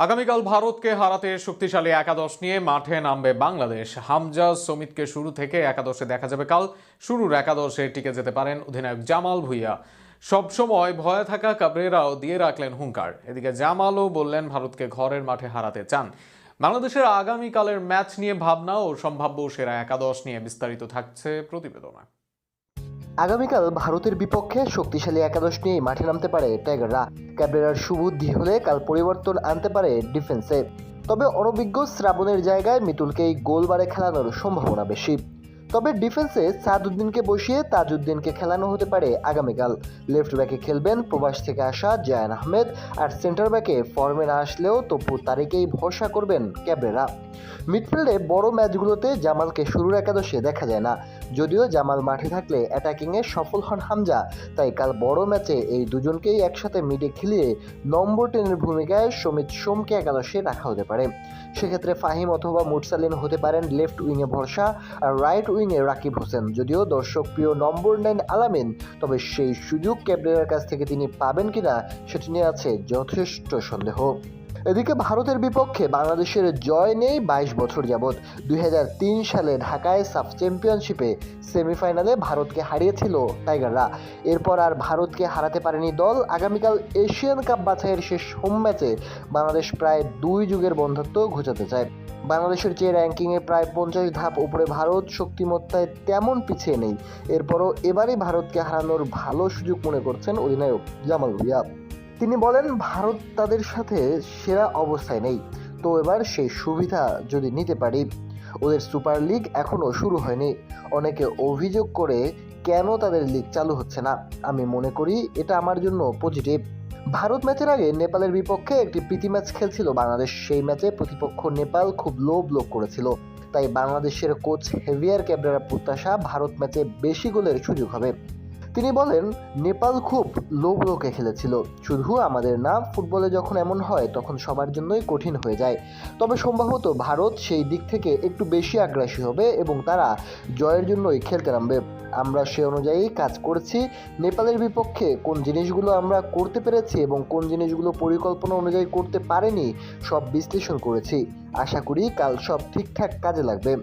আগামীকাল ভারতকে হারাতে শক্তিশালী একাদশ নিয়ে মাঠে নামবে বাংলাদেশ। হামজা সমিতকে শুরু থেকে একাদশে দেখা যাবে কাল। শুরুর একাদশে টিকে যেতে পারেন অধিনায়ক জামাল ভুঁইয়া। সবসময় ভয়ে থাকা কাবরেরাও দিয়ে রাখলেন হুঙ্কার। এদিকে জামালও বললেন ভারতকে ঘরের মাঠে হারাতে চান। বাংলাদেশের আগামীকালের ম্যাচ নিয়ে ভাবনা ও সম্ভাব্য সেরা একাদশ নিয়ে বিস্তারিত থাকছে প্রতিবেদনে। আগামীকাল ভারতের বিপক্ষে শক্তিশালী একাদশ নিয়ে মাঠে নামতে পারে টাইগাররা। ক্যাবরেরার সুবুদ্ধি হলে কাল পরিবর্তন আনতে পারে ডিফেন্সে। তবে অনভিজ্ঞ শ্রাবণের জায়গায় মিতুলকেই গোলবারে খেলানোর সম্ভাবনা বেশি। তবে ডিফেন্সে সাদউদ্দিনকে বসিয়ে তাজউদ্দিনকে খেলানো হতে পারে আগামীকাল। লেফট ব্যাকে খেলবেন প্রবাস থেকে আসা জায়ান আহমেদ, আর সেন্টার ব্যাকে ফর্মে না আসলেও তপু তারিকেই ভরসা করবেন ক্যাবরেরা। মিডফিল্ডে বড় ম্যাচগুলোতে জামালকে শুরুর একাদশে দেখা যায় না। যদিও জামাল মাঠে থাকলে অ্যাটাকিংয়ে সফল হন হামজা, তাই কাল বড় ম্যাচে এই দুজনকেই একসাথে মিডে খেলিয়ে নম্বর 10-এর ভূমিকায় সমিত সোমকে একাদশে রাখা হতে পারে। সেক্ষেত্রে ফাহিম অথবা মুরসালিন হতে পারেন লেফট উইংয়ে ভরসা, আর রাইট উইংয়ে রাকিব হোসেন। যদিও দর্শক প্রিয় নম্বর 9 আলামিন, তবে সেই সুযোগ ক্যাবরেরার কাছ থেকে তিনি পাবেন কিনা সেটি নিয়ে আছে যথেষ্ট সন্দেহ। এদিকে ভারতের বিপক্ষে বাংলাদেশের জয় নেই 22 বছর যাবৎ। 2003 সালে ঢাকায় সাফ চ্যাম্পিয়নশিপে সেমিফাইনালে ভারতকে হারিয়েছিল টাইগাররা। এরপর আর ভারতকে হারাতে পারেনি দল। আগামীকাল এশিয়ান কাপ বাছাইয়ের শেষ হোম ম্যাচে বাংলাদেশ প্রায় 2 যুগের বন্ধুত্ব ঘোচাতে চায়। বাংলাদেশের চেয়ে র্যাঙ্কিংয়ে প্রায় 50 ধাপ উপরে ভারত, শক্তিমত্তায় তেমন পিছিয়ে নেই। এরপরও এবারই ভারতকে হারানোর ভালো সুযোগ মনে করছেন অধিনায়ক জামাল ভুঁইয়া। তিনি বলেন, ভারত তাদের সাথে সেরা অবস্থায় নেই, তো এবার সেই সুবিধা যদি নিতে পারি। ওদের সুপার লিগ এখনও শুরু হয়নি। অনেকে অভিযোগ করে কেন তাদের লিগ চালু হচ্ছে না। আমি মনে করি এটা আমার জন্য পজিটিভ। ভারত ম্যাচের আগে নেপালের বিপক্ষে একটি প্রীতি ম্যাচ খেলছিল বাংলাদেশ। সেই ম্যাচে প্রতিপক্ষ নেপাল খুব লো ব্লক করেছিল, তাই বাংলাদেশের কোচ হেভিয়ার ক্যাবরেরার প্রত্যাশা ভারত ম্যাচে বেশি গোলের সুযোগ হবে। তিনি বলেন, নেপাল খুব লো ব্লকে খেলেছিল, শুধু আমাদের না। ফুটবলে যখন এমন হয় তখন সবার জন্যই কঠিন হয়ে যায়। তবে সম্ভবত ভারত সেই দিক থেকে একটু বেশি আগ্রাসী হবে এবং তারা জয়ের জন্যই খেলতে নামবে। আমরা সে অনুযায়ী কাজ করেছি। নেপালের বিপক্ষে কোন জিনিসগুলো আমরা করতে পেরেছি এবং কোন জিনিসগুলো পরিকল্পনা অনুযায়ী করতে পারেনি সব বিশ্লেষণ করেছি। আশা করি কাল সব ঠিকঠাক কাজে লাগবে।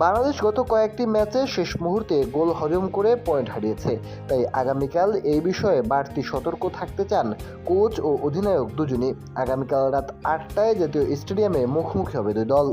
বাংলাদেশ গত কয়েকটি ম্যাচে শেষ মুহূর্তে গোল হজম করে পয়েন্ট হারিয়েছে, তাই আগামীকাল এই বিষয়ে বাড়তি সতর্ক থাকতে চান কোচ ও অধিনায়ক দুজনই। আগামীকাল রাত 8টায় জাতীয় স্টেডিয়ামে মুখোমুখি হবে দুই দল।